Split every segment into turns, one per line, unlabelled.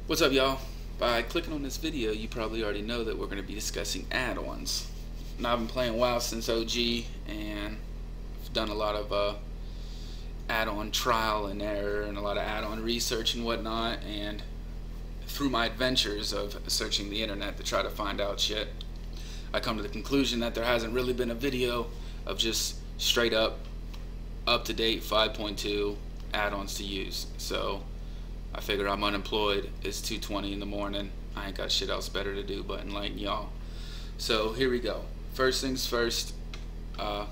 What's up, y'all? By clicking on this video, you probably already know that we're going to be discussing add-ons. Now, I've been playing WoW since OG, and I've done a lot of add-on trial and error and a lot of add-on research and whatnot, and through my adventures of searching the internet to try to find out shit, I come to the conclusion that there hasn't really been a video of just straight up-to-date 5.2 add-ons to use. So I figure I'm unemployed, it's 2:20 in the morning, I ain't got shit else better to do but enlighten y'all. So here we go. First things first, I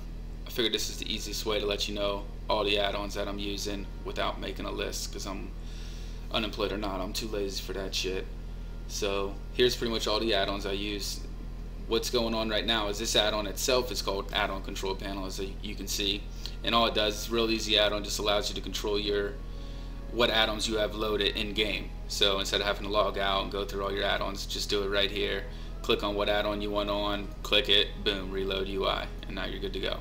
figured this is the easiest way to let you know all the add-ons that I'm using without making a list, because I'm unemployed or not, I'm too lazy for that shit. So here's pretty much all the add-ons I use. What's going on right now is this add-on itself is called add-on control panel, as you can see, and all it does is real easy add-on, just allows you to control what add-ons you have loaded in game. So instead of having to log out and go through all your add-ons, just do it right here. Click on what add-on you want on, click it, boom, reload UI, and now you're good to go.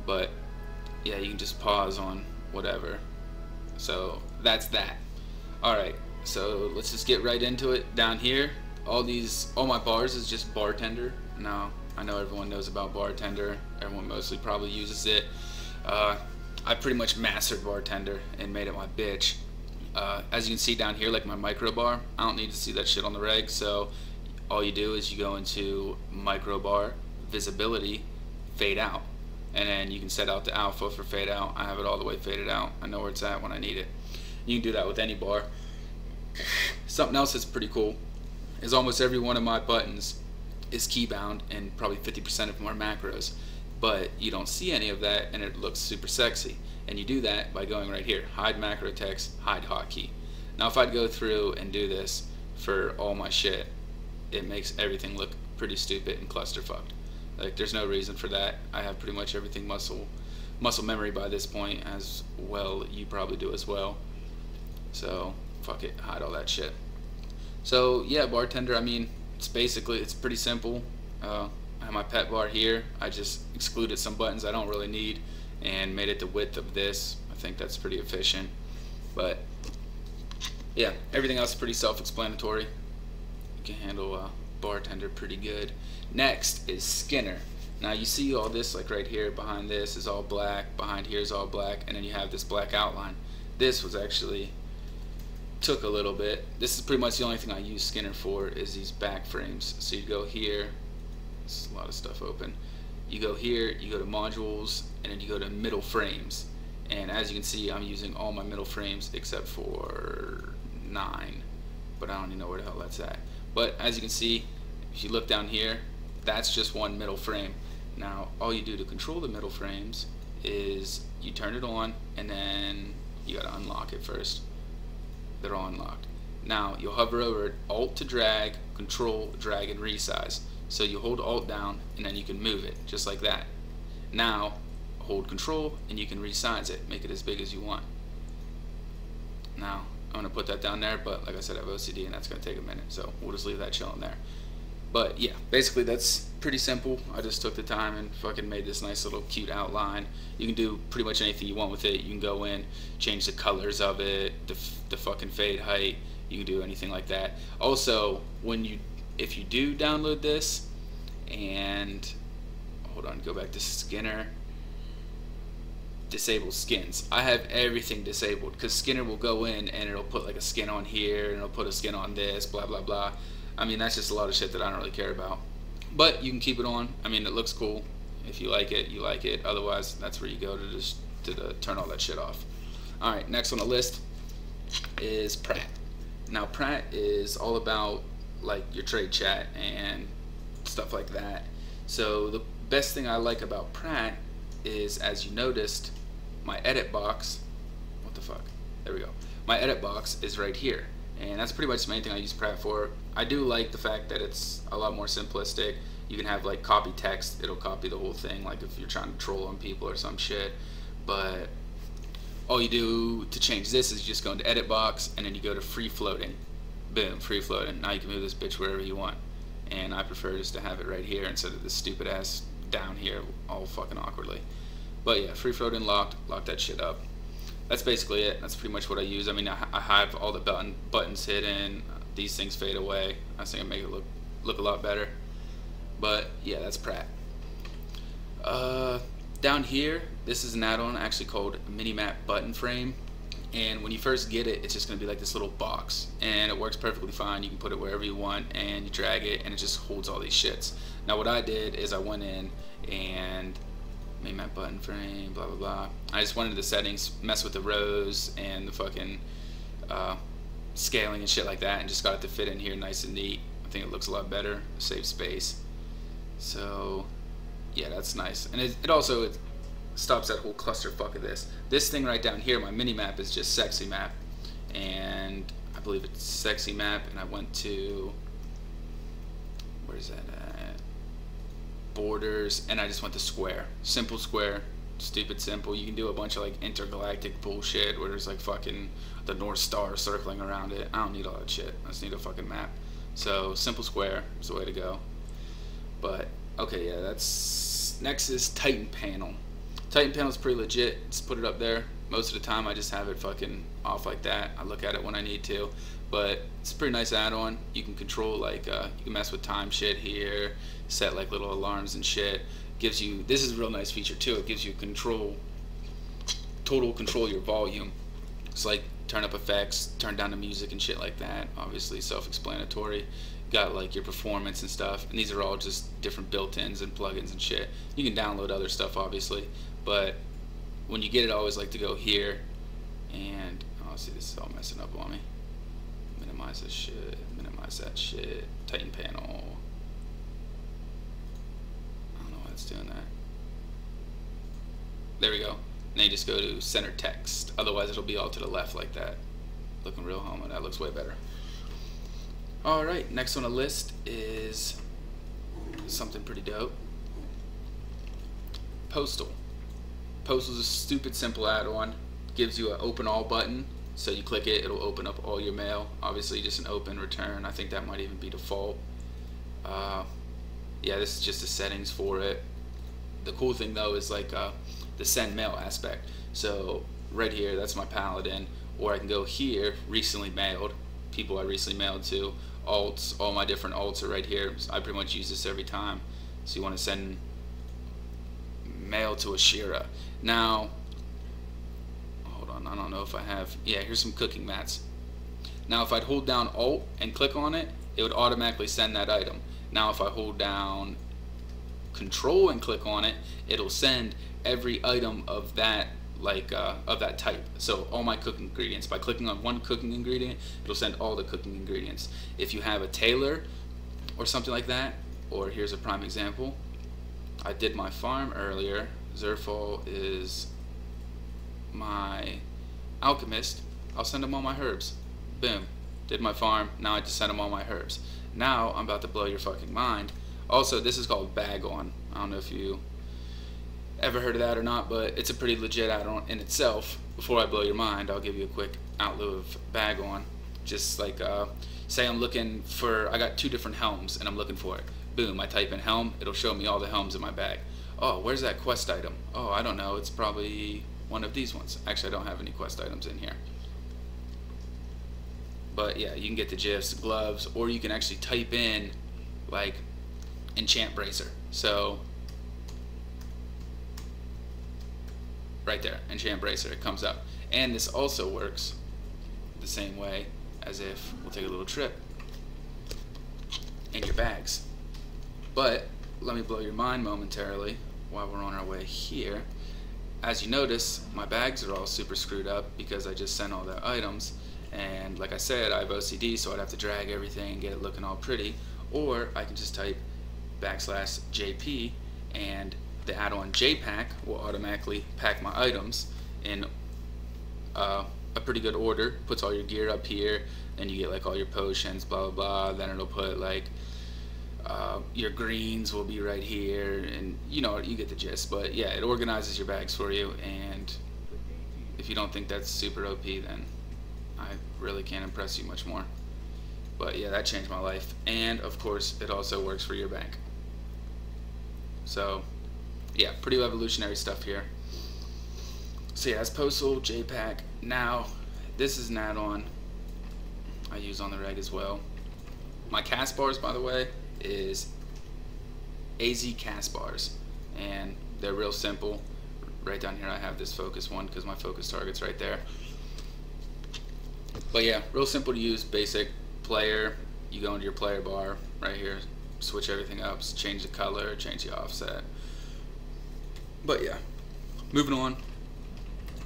But yeah, you can just pause on whatever. So that's that. Alright, so let's just get right into it. Down here, all my bars is just bartender. Now, I know everyone knows about bartender, everyone mostly probably uses it. I pretty much mastered bartender and made it my bitch. As you can see down here, like my micro bar, I don't need to see that shit on the reg, so all you do is you go into micro bar, visibility, fade out, and then you can set out the alpha for fade out. I have it all the way faded out. I know where it's at when I need it. You can do that with any bar. Something else that's pretty cool is almost every one of my buttons is key bound, and probably 50% of them are macros, but you don't see any of that and it looks super sexy. And you do that by going right here, hide macro text, hide hotkey. Now if I'd go through and do this for all my shit, it makes everything look pretty stupid and clusterfucked. Like, there's no reason for that. I have pretty much everything muscle memory by this point, as well you probably do as well. So fuck it, hide all that shit. So yeah, bartender, I mean, it's pretty simple. I have my pet bar here. I just excluded some buttons I don't really need and made it the width of this. I think that's pretty efficient. But yeah, everything else is pretty self-explanatory. You can handle bartender pretty good. Next is Skinner. Now you see all this, like right here behind this is all black, behind here is all black, and then you have this black outline. This was actually took a little bit. This is pretty much the only thing I use Skinner for, is these back frames. So you go here, there's a lot of stuff open. You go here, you go to modules, and then you go to middle frames. And as you can see, I'm using all my middle frames except for 9, but I don't even know where the hell that's at. But as you can see, if you look down here, that's just one middle frame. Now all you do to control the middle frames is you turn it on, and then you gotta unlock it first. They're all unlocked. Now you'll hover over it, Alt to drag, Control, drag, and resize. So you hold Alt down, and then you can move it just like that. Now hold Control, and you can resize it, make it as big as you want. Now I'm gonna put that down there, but like I said, I have OCD, and that's gonna take a minute, so we'll just leave that chilling there. But yeah, basically that's pretty simple. I just took the time and fucking made this nice little cute outline. You can do pretty much anything you want with it. You can go in, change the colors of it, the fucking fade height. You can do anything like that. Also, if you do download this, and hold on, go back to Skinner, disable skins. I have everything disabled because Skinner will go in and it'll put like a skin on here, and it'll put a skin on this, blah blah blah. I mean, that's just a lot of shit that I don't really care about. But you can keep it on. I mean, it looks cool. If you like it, you like it. Otherwise, that's where you go to turn all that shit off. Alright, next on the list is Pratt. Now Pratt is all about like your trade chat and stuff like that. So the best thing I like about Pratt is, as you noticed, my edit box, what the fuck, there we go, my edit box is right here, and that's pretty much the main thing I use Pratt for. I do like the fact that it's a lot more simplistic. You can have like copy text, it'll copy the whole thing, like if you're trying to troll on people or some shit. But all you do to change this is you just go into edit box, and then you go to free floating. Boom, free floating. Now you can move this bitch wherever you want. And I prefer just to have it right here instead of this stupid ass down here all fucking awkwardly. But yeah, free floating locked, lock that shit up. that's basically it. That's pretty much what I use. I mean, I have all the buttons hidden. These things fade away. I think I make it look a lot better. But yeah, that's Pratt. Down here, this is an add-on actually called Minimap Button Frame. And when you first get it, it's just going to be like this little box, and it works perfectly fine. You can put it wherever you want, and you drag it, and it just holds all these shits. Now what I did is I went in and made my button frame, blah blah blah. I just went into the settings, messed with the rows and the fucking scaling and shit like that, and just got it to fit in here nice and neat. I think it looks a lot better, saves space. So yeah, that's nice. And it also stops that whole clusterfuck of this. This thing right down here, my mini map, is just sexy map, and I believe it's sexy map, and I went to, where's that at? Borders, and I just went to square. Simple square, stupid simple. You can do a bunch of like intergalactic bullshit where there's like fucking the North Star circling around it. I don't need all that shit. I just need a fucking map. So simple square is the way to go. But okay, yeah, that's next is Titan panel. Titan panel is pretty legit. Just put it up there. Most of the time I just have it fucking off like that. I look at it when I need to, but it's a pretty nice add-on. You can control like you can mess with time shit here, set like little alarms and shit. Gives you, this is a real nice feature too. It gives you total control of your volume. It's like turn up effects, turn down the music and shit like that. Obviously self-explanatory. Got like your performance and stuff, and these are all just different built-ins and plugins and shit. You can download other stuff obviously, but when you get it, I always like to go here and oh, see, this is all messing up on me. Minimize this shit, minimize that shit. Titan panel. I don't know why it's doing that. There we go. And then you just go to center text. Otherwise it'll be all to the left like that. Looking real homo. That looks way better. Alright, next on the list is something pretty dope. Postal. Postal is a stupid simple add-on. Gives you an open all button, so you click it, it'll open up all your mail. Obviously just an open return. I think that might even be default. Yeah, this is just the settings for it. The cool thing though is like the send mail aspect. So right here, that's my paladin, or I can go here, recently mailed, people I recently mailed to, alts, all my different alts are right here. I pretty much use this every time. So you want to send mail to Ashira. Now, hold on, I don't know if I have, yeah, here's some cooking mats. Now if I'd hold down alt and click on it, it would automatically send that item. Now if I hold down control and click on it, it'll send every item of that of that type. So all my cooking ingredients, by clicking on one cooking ingredient, it'll send all the cooking ingredients. If you have a tailor or something like that, or here's a prime example, I did my farm earlier. Zerfall is my alchemist. I'll send him all my herbs. Boom, did my farm. Now I just send him all my herbs. Now I'm about to blow your fucking mind. Also, this is called bag on. I don't know if you ever heard of that or not, but it's a pretty legit add-on in itself. Before I blow your mind, I'll give you a quick outlook of bag on. Just like say I'm looking for, I got 2 different helms and I'm looking for it. Boom, I type in helm, it'll show me all the helms in my bag. Oh, where's that quest item? Oh, I don't know, it's probably one of these ones. Actually, I don't have any quest items in here. But yeah, you can get the gist, gloves, or you can actually type in like enchant bracer. So right there, enchant bracer, it comes up. And this also works the same way as if we'll take a little trip in your bags. But let me blow your mind momentarily while we're on our way here. As you notice, my bags are all super screwed up because I just sent all the items, and like I said, I have OCD, so I'd have to drag everything and get it looking all pretty, or I can just type /JP and the add-on JPack will automatically pack my items in a pretty good order. Puts all your gear up here, then you get like all your potions, blah blah blah. Then it'll put like your greens will be right here, and you know, you get the gist. But yeah, it organizes your bags for you, and if you don't think that's super OP, then I really can't impress you much more. But yeah, that changed my life, and of course it also works for your bank. So yeah, pretty revolutionary stuff here. So yeah, that's Postal JPack. Now, this is an add-on I use on the reg as well. My cast bars, by the way, is AZ cast bars, and they're real simple. Right down here I have this focus one because my focus target's right there. But yeah, real simple to use, basic player. You go into your player bar right here, switch everything up, change the color, change the offset. But yeah, moving on.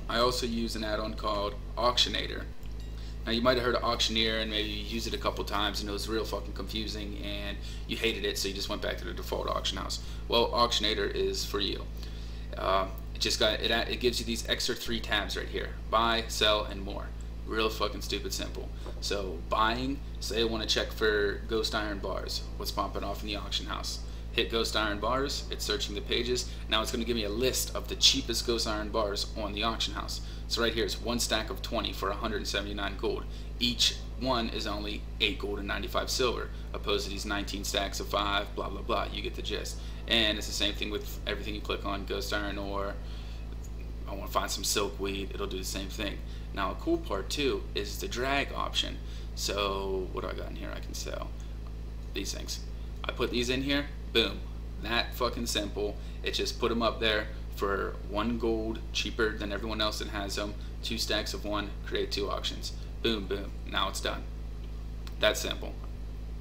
I also use an add-on called Auctionator. Now you might have heard of Auctioneer and maybe you used it a couple times and it was real fucking confusing and you hated it, so you just went back to the default auction house. Well, Auctionator is for you. It gives you these extra 3 tabs right here: buy, sell, and more. Real fucking stupid simple. So buying, say I want to check for ghost iron bars, what's popping off in the auction house. Hit ghost iron bars, it's searching the pages. Now it's going to give me a list of the cheapest ghost iron bars on the auction house. So right here is one stack of 20 for 179 gold. Each one is only 8 gold and 95 silver, opposed to these 19 stacks of 5, blah blah blah. You get the gist. And it's the same thing with everything you click on, ghost iron, or I want to find some silkweed, it'll do the same thing. Now a cool part too is the drag option. So what do I got in here I can sell? These things. I put these in here, boom. That fucking simple. It just put them up there for 1 gold, cheaper than everyone else that has them. 2 stacks of 1, create 2 auctions. Boom, boom. Now it's done. That's simple.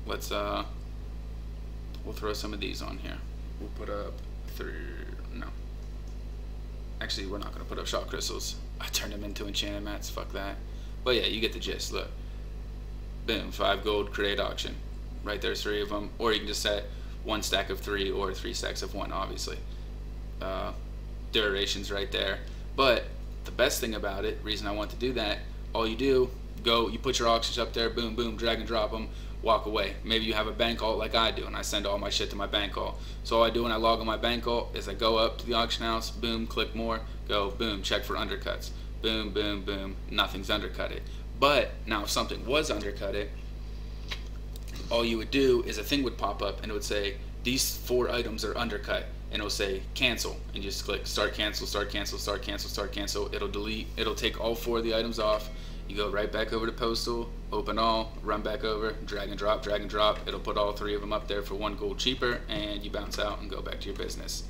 Let's we'll throw some of these on here. We'll put up 3. No. Actually, we're not gonna put up shot crystals. I turned them into enchanted mats. Fuck that. But yeah, you get the gist. Look. Boom. 5 gold, create auction. Right there's 3 of them. Or you can just set 1 stack of 3 or 3 stacks of 1, obviously. Duration's right there. But the best thing about it, reason I want to do that, all you do, you put your auctions up there, boom, boom, drag and drop them, walk away. Maybe you have a bank alt like I do, and I send all my shit to my bank alt. So all I do when I log on my bank alt is I go up to the auction house, boom, click more, go, boom, check for undercuts. Boom, boom, boom, nothing's undercutted. But now if something was undercutted, all you would do is a thing would pop up and it would say, these 4 items are undercut. And it'll say cancel, and you just click start cancel, start cancel, start cancel, start cancel. It'll delete, it'll take all 4 of the items off. You go right back over to Postal, open all, run back over, drag and drop, drag and drop. It'll put all 3 of them up there for 1 gold cheaper, and you bounce out and go back to your business.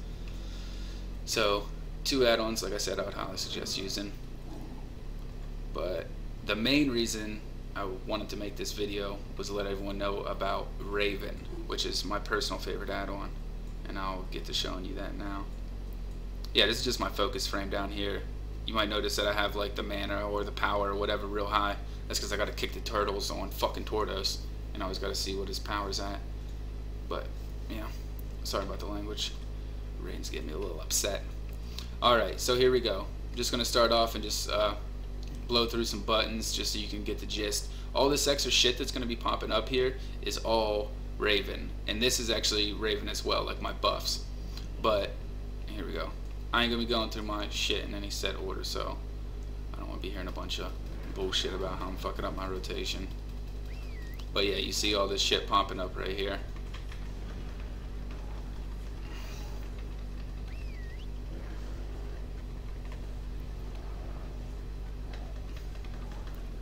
So 2 add-ons, like I said, I would highly suggest using. But the main reason I wanted to make this video was to let everyone know about Raven, which is my personal favorite add-on. And I'll get to showing you that now. Yeah, this is just my focus frame down here. You might notice that I have like the mana or the power or whatever real high. That's because I gotta kick the turtles on fucking Tordos, and I always gotta see what his power's at. But yeah, sorry about the language. Rain's getting me a little upset. Alright, so here we go. I'm just gonna start off and just blow through some buttons just so you can get the gist. All this extra shit that's gonna be popping up here is all Raven, and this is actually Raven as well, like my buffs. But here we go. I ain't gonna be going through my shit in any set order, so I don't want to be hearing a bunch of bullshit about how I'm fucking up my rotation. But yeah, you see all this shit popping up right here.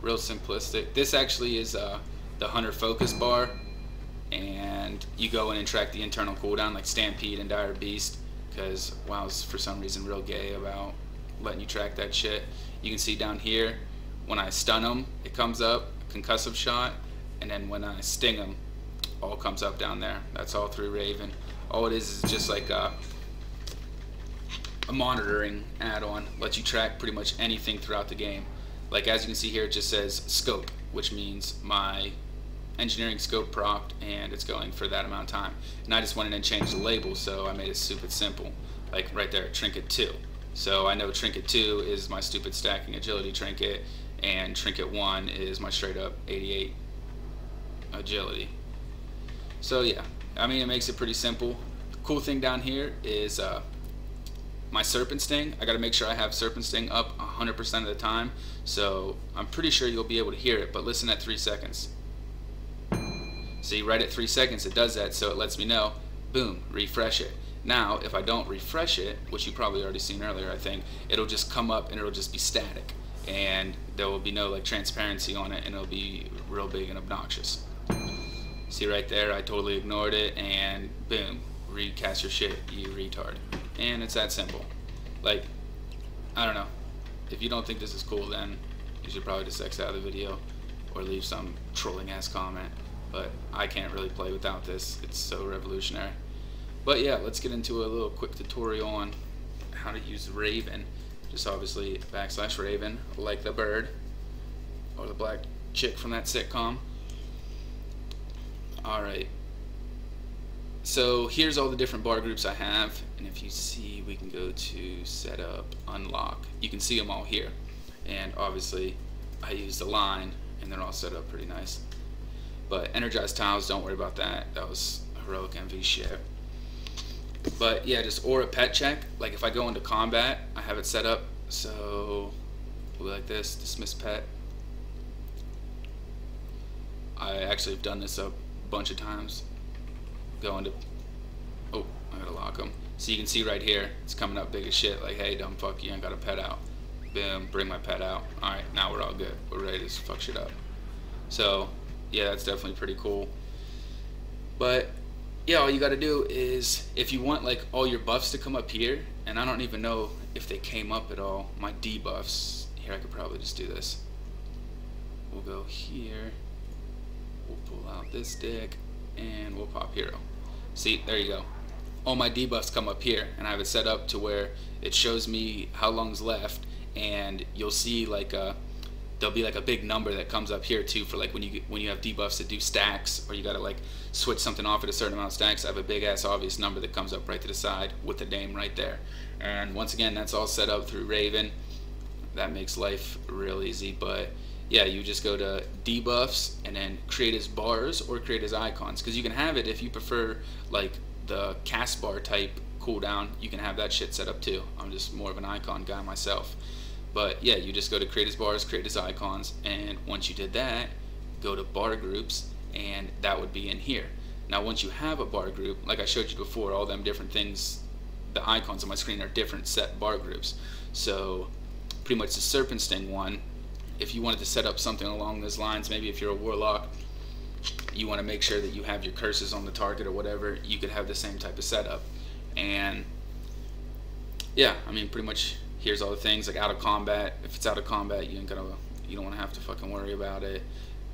Real simplistic. This actually is the Hunter Focus bar. And you go in and track the internal cooldown like Stampede and Dire Beast, because WoW's for some reason real gay about letting you track that shit. You can see down here, when I stun them, it comes up, concussive shot, and then when I sting them, all comes up down there. That's all through Raven. All it is just like a monitoring add-on, lets you track pretty much anything throughout the game. Like as you can see here, it just says scope, which means my engineering scope procced, and it's going for that amount of time. And I just went in and changed the label, so I made it stupid simple. Like right there, Trinket 2. So I know Trinket 2 is my stupid stacking agility trinket, and Trinket 1 is my straight up 88 agility. So yeah, I mean, it makes it pretty simple. The cool thing down here is my Serpent Sting. I gotta make sure I have Serpent Sting up 100% of the time, so I'm pretty sure you'll be able to hear it, but listen at 3 seconds. See, right at 3 seconds it does that, so it lets me know, boom, refresh it. Now if I don't refresh it, which you probably already seen earlier, I think, it'll just come up and it'll just be static, and there will be no like transparency on it, and it'll be real big and obnoxious. See right there, I totally ignored it, and boom, recast your shit, you retard. And it's that simple. Like, I don't know, if you don't think this is cool, then you should probably just exit out of the video or leave some trolling ass comment, but I can't really play without this. It's so revolutionary. But yeah, let's get into a little quick tutorial on how to use Raven. Just obviously \Raven, like the bird, or the black chick from that sitcom. Alright, so here's all the different bar groups I have, and if you see, we can go to setup, unlock. You can see them all here, and obviously I used a line, and they're all set up pretty nice. But energized tiles, don't worry about that. That was heroic MV shit. But yeah, just aura pet check. Like if I go into combat, I have it set up so we'll be like this, dismiss pet. I actually have done this a bunch of times. Go into, oh, I gotta lock them. So you can see right here, it's coming up big as shit, like, hey, dumb fuck, you ain't got a pet out. Boom, bring my pet out. Alright, now we're all good. We're ready to fuck shit up. So yeah, that's definitely pretty cool. But yeah, all you gotta do is, if you want like all your buffs to come up here, and I don't even know if they came up at all, my debuffs, here I could probably just do this. We'll go here, we'll pull out this dick, and we'll pop hero. See, there you go. All my debuffs come up here, and I have it set up to where it shows me how long's left, and you'll see like there'll be like a big number that comes up here too for like when you have debuffs that do stacks, or you gotta like switch something off at a certain amount of stacks. I have a big ass obvious number that comes up right to the side with the name right there. And once again, that's all set up through Raven. That makes life real easy. But yeah, you just go to debuffs and then create as bars or create as icons, because you can have it if you prefer like the cast bar type cooldown. You can have that shit set up too. I'm just more of an icon guy myself. But yeah, you just go to create as bars, create as icons, and once you did that, go to bar groups, and that would be in here. Now once you have a bar group, like I showed you before, all them different things, the icons on my screen are different set bar groups. So pretty much the Serpent Sting one, if you wanted to set up something along those lines, maybe if you're a warlock, you want to make sure that you have your curses on the target or whatever, you could have the same type of setup. And yeah, I mean, pretty much here's all the things. Like out of combat, if it's out of combat, you don't want to have to fucking worry about it.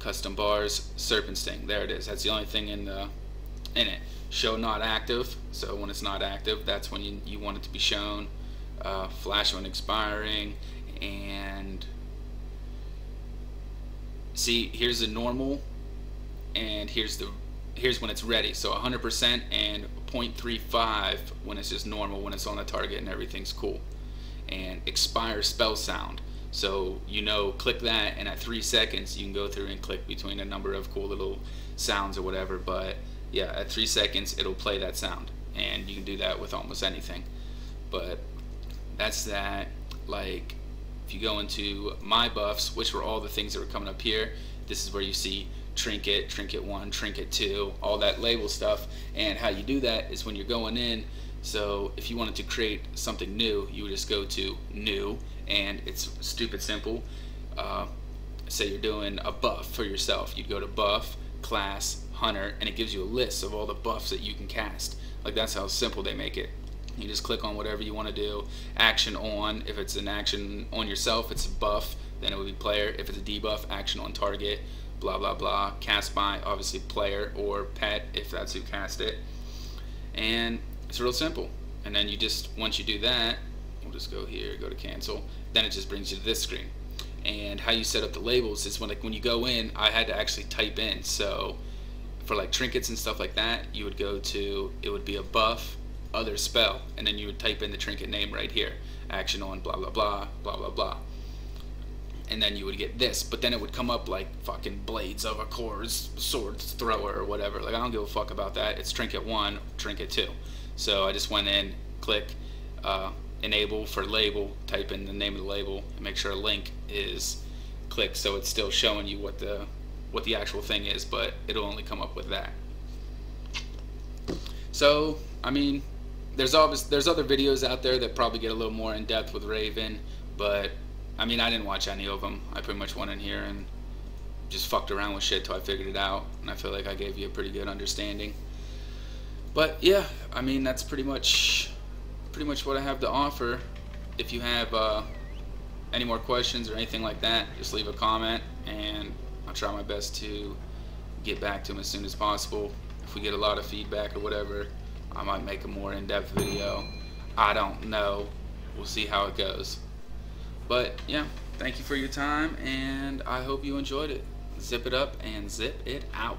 Custom bars, Serpent Sting, there it is. That's the only thing in it. Show not active, so when it's not active, that's when you want it to be shown. Flash when expiring, and see, here's the normal, and here's when it's ready. So 100% and 0.35 when it's just normal, when it's on the target and everything's cool. And expire spell sound, so click that, and at 3 seconds you can go through and click between a number of cool little sounds or whatever. But yeah, at 3 seconds it'll play that sound, and you can do that with almost anything. But that's that. Like if you go into my buffs, which were all the things that were coming up here, this is where you see trinket, trinket 1, trinket 2, all that label stuff. And how you do that is when you're going in. So if you wanted to create something new, you would just go to new, and it's stupid simple. Say you're doing a buff for yourself, you'd go to buff, class, hunter, and it gives you a list of all the buffs that you can cast. Like that's how simple they make it. You just click on whatever you want to do. Action on, if it's an action on yourself, it's a buff, then it would be player. If it's a debuff, action on target, blah blah blah. Cast by, obviously player, or pet if that's who cast it. And it's real simple. And then you just, once you do that, we'll just go here, go to cancel, then it just brings you to this screen. And how you set up the labels is when you go in, I had to actually type in. So for like trinkets and stuff like that, you would go to, it would be a buff, other spell, and then you would type in the trinket name right here, action on blah blah blah blah blah blah, and then you would get this. But then it would come up like fucking blades of a Kor's sword thrower or whatever. Like I don't give a fuck about that. It's trinket 1, trinket 2. So I just went in, click enable for label, type in the name of the label, and make sure a link is clicked, so it's still showing you what the actual thing is, but it'll only come up with that. So I mean, there's other videos out there that probably get a little more in depth with Raven, but I mean, I didn't watch any of them. I pretty much went in here and just fucked around with shit till I figured it out, and I feel like I gave you a pretty good understanding. But yeah, I mean, that's pretty much what I have to offer. If you have any more questions or anything like that, just leave a comment, and I'll try my best to get back to them as soon as possible. If we get a lot of feedback or whatever, I might make a more in-depth video. I don't know. We'll see how it goes. But yeah, thank you for your time, and I hope you enjoyed it. Zip it up and zip it out.